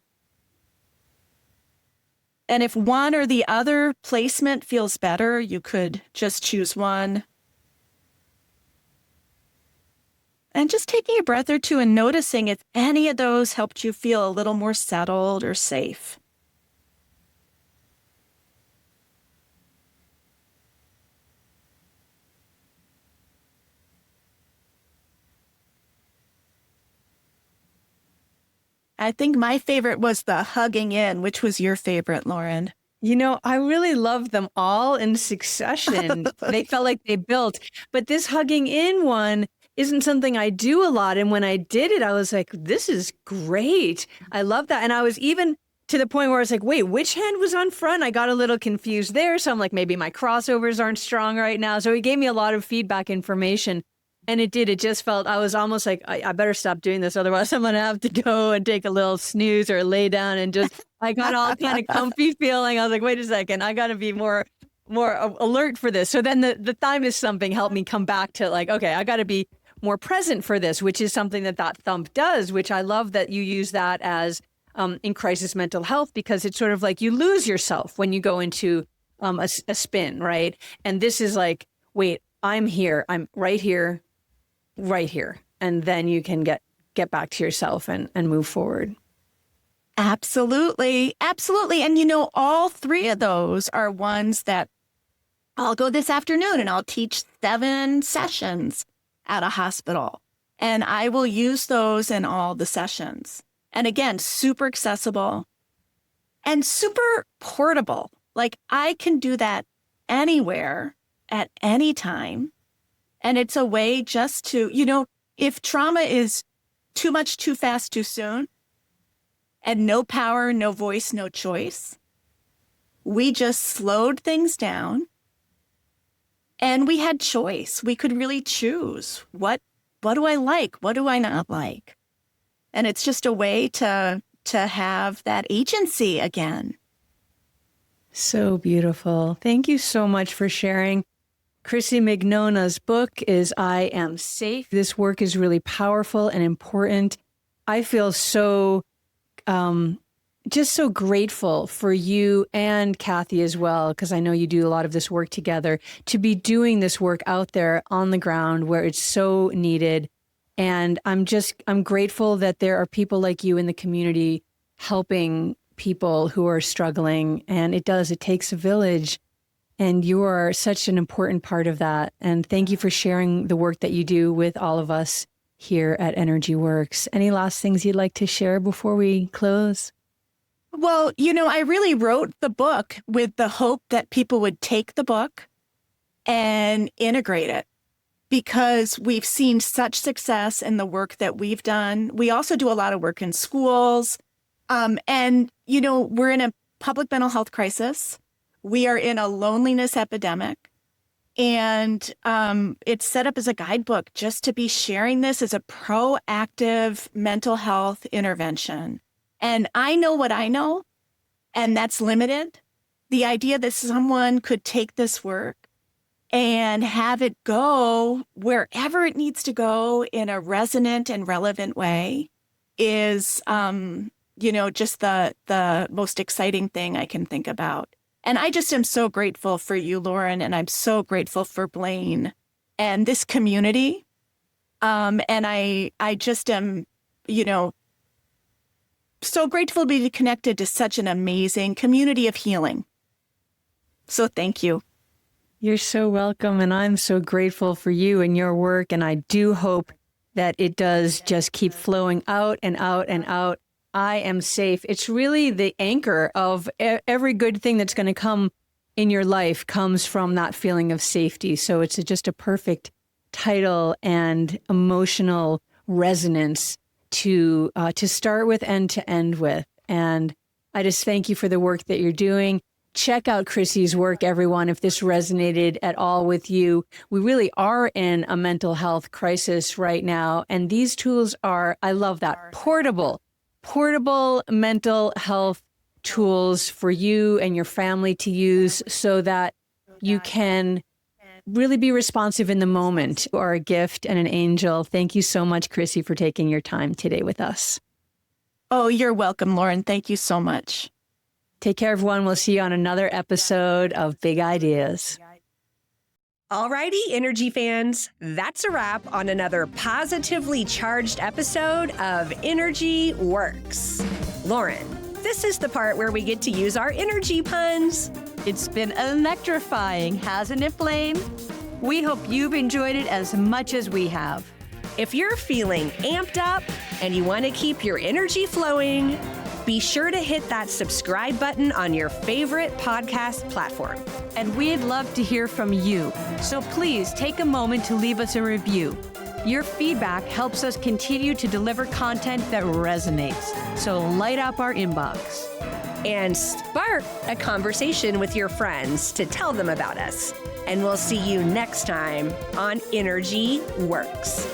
And if one or the other placement feels better, you could just choose one. And just taking a breath or two and noticing if any of those helped you feel a little more settled or safe. I think my favorite was the hugging in. Which was your favorite, Lauren? I really loved them all in succession. They felt like they built. But this hugging in one isn't something I do a lot. And when I did it, I was like, this is great. I love that. And I was even to the point where I was like, wait, which hand was on front? I got a little confused there. So I'm like, maybe my crossovers aren't strong right now. So he gave me a lot of feedback information. And it did. It just felt, I was almost like, I better stop doing this. Otherwise, I'm going to have to go and take a little snooze or lay down and just, I got all kind of comfy feeling. I was like, wait a second, I got to be more alert for this. So then the thymus thumping helped me come back to like, okay, I got to be more present for this, which is something that thump does, which I love that you use that as in crisis mental health, because it's sort of like you lose yourself when you go into a spin, right? And this is like, wait, I'm here. I'm right here. And then you can get back to yourself and move forward. Absolutely. Absolutely. And all three of those are ones that I'll go this afternoon and I'll teach 7 sessions at a hospital. And I will use those in all the sessions. And again, super accessible and super portable. Like I can do that anywhere at any time. And it's a way just to, if trauma is too much, too fast, too soon, and no power, no voice, no choice, we just slowed things down and we had choice. We could really choose what do I like? What do I not like? And it's just a way to have that agency again. So beautiful. Thank you so much for sharing. Chrissy Mignona's book is I Am Safe. This work is really powerful and important. I feel so, just so grateful for you and Kathy as well, because I know you do a lot of this work together, to be doing this work out there on the ground where it's so needed. And I'm grateful that there are people like you in the community helping people who are struggling. And it takes a village. And you are such an important part of that. And thank you for sharing the work that you do with all of us here at Energy Works. Any last things you'd like to share before we close? Well, I really wrote the book with the hope that people would take the book and integrate it, because we've seen such success in the work that we've done. We also do a lot of work in schools. And we're in a public mental health crisis. We are in a loneliness epidemic, and it's set up as a guidebook just to be sharing this as a proactive mental health intervention. And I know what I know, and that's limited. The idea that someone could take this work and have it go wherever it needs to go in a resonant and relevant way is, just the most exciting thing I can think about. And I just am so grateful for you, Lauren, and I'm so grateful for Blaine and this community. And I just am, so grateful to be connected to such an amazing community of healing. So thank you. You're so welcome. And I'm so grateful for you and your work. And I do hope that it does just keep flowing out and out and out. I am safe. It's really the anchor of every good thing that's going to come in your life comes from that feeling of safety. So it's just a perfect title and emotional resonance to start with and to end with. And I just thank you for the work that you're doing. Check out Chrissy's work, everyone, if this resonated at all with you. We really are in a mental health crisis right now. And these tools are, I love that, portable mental health tools for you and your family to use so that you can really be responsive in the moment. You are a gift and an angel. Thank you so much, Chrissy, for taking your time today with us. Oh, you're welcome, Lauren. Thank you so much. Take care, everyone. We'll see you on another episode of Big Ideas. Alrighty, energy fans, that's a wrap on another positively charged episode of Energy Works. Lauren, this is the part where we get to use our energy puns. It's been electrifying, hasn't it, Blaine? We hope you've enjoyed it as much as we have. If you're feeling amped up and you want to keep your energy flowing, be sure to hit that subscribe button on your favorite podcast platform. And we'd love to hear from you. So please take a moment to leave us a review. Your feedback helps us continue to deliver content that resonates. So light up our inbox. And spark a conversation with your friends to tell them about us. And we'll see you next time on Energy Works.